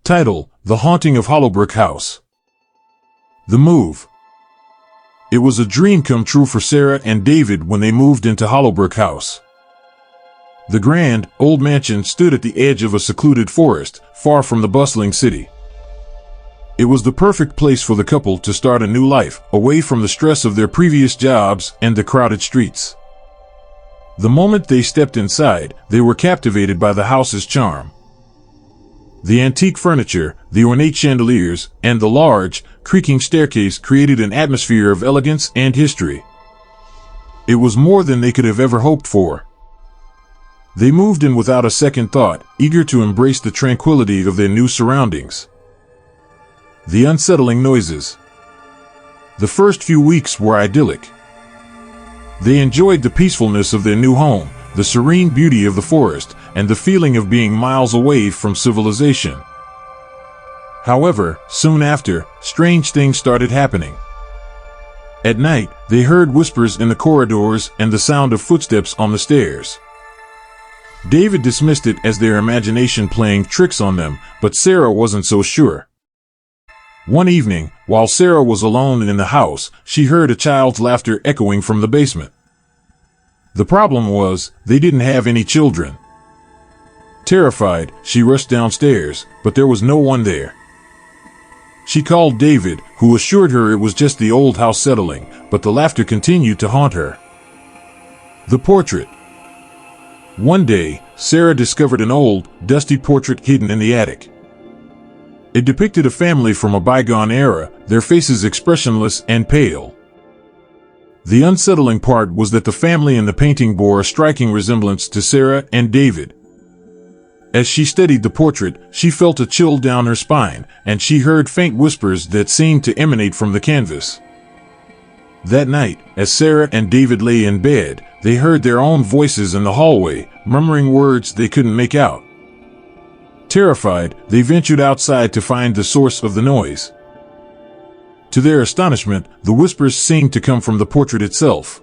Title: The Haunting of Hollowbrook House. The move. It was a dream come true for Sarah and David when they moved into Hollowbrook House. The grand, old mansion stood at the edge of a secluded forest, far from the bustling city. It was the perfect place for the couple to start a new life, away from the stress of their previous jobs and the crowded streets. The moment they stepped inside, they were captivated by the house's charm. The antique furniture, the ornate chandeliers, and the large, creaking staircase created an atmosphere of elegance and history. It was more than they could have ever hoped for. They moved in without a second thought, eager to embrace the tranquility of their new surroundings. The unsettling noises. The first few weeks were idyllic. They enjoyed the peacefulness of their new home, the serene beauty of the forest, and the feeling of being miles away from civilization. However, soon after, strange things started happening. At night, they heard whispers in the corridors and the sound of footsteps on the stairs. David dismissed it as their imagination playing tricks on them, but Sarah wasn't so sure. One evening, while Sarah was alone in the house, she heard a child's laughter echoing from the basement. The problem was, they didn't have any children. Terrified, she rushed downstairs, but there was no one there. She called David, who assured her it was just the old house settling, but the laughter continued to haunt her. The portrait. One day, Sarah discovered an old, dusty portrait hidden in the attic. It depicted a family from a bygone era, their faces expressionless and pale. The unsettling part was that the family in the painting bore a striking resemblance to Sarah and David. As she studied the portrait, she felt a chill down her spine, and she heard faint whispers that seemed to emanate from the canvas. That night, as Sarah and David lay in bed, they heard their own voices in the hallway, murmuring words they couldn't make out. Terrified, they ventured outside to find the source of the noise. To their astonishment, the whispers seemed to come from the portrait itself.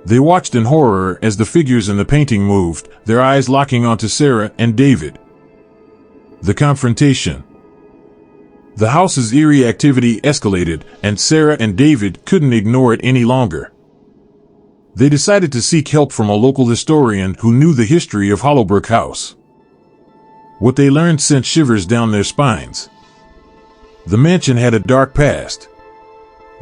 They watched in horror as the figures in the painting moved, their eyes locking onto Sarah and David. The confrontation. The house's eerie activity escalated, and Sarah and David couldn't ignore it any longer. They decided to seek help from a local historian who knew the history of Hollowbrook House. What they learned sent shivers down their spines. The mansion had a dark past.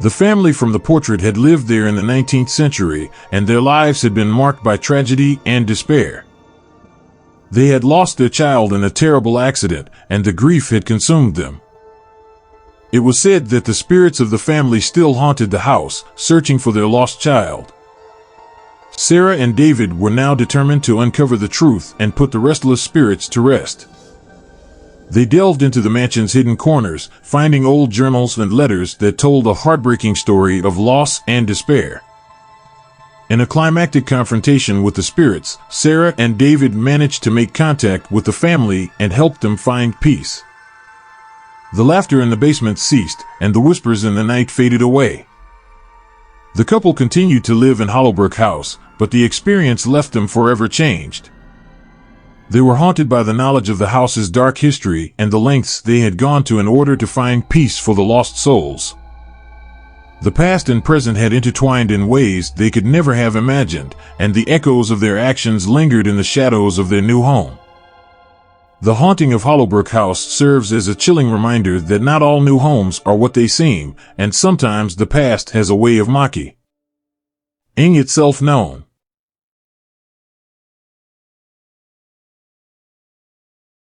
The family from the portrait had lived there in the 19th century, and their lives had been marked by tragedy and despair. They had lost their child in a terrible accident, and the grief had consumed them. It was said that the spirits of the family still haunted the house, searching for their lost child. Sarah and David were now determined to uncover the truth and put the restless spirits to rest. They delved into the mansion's hidden corners, finding old journals and letters that told a heartbreaking story of loss and despair. In a climactic confrontation with the spirits, Sarah and David managed to make contact with the family and helped them find peace. The laughter in the basement ceased, and the whispers in the night faded away. The couple continued to live in Hollowbrook House, but the experience left them forever changed. They were haunted by the knowledge of the house's dark history and the lengths they had gone to in order to find peace for the lost souls. The past and present had intertwined in ways they could never have imagined, and the echoes of their actions lingered in the shadows of their new home. The haunting of Hollowbrook House serves as a chilling reminder that not all new homes are what they seem, and sometimes the past has a way of making itself known.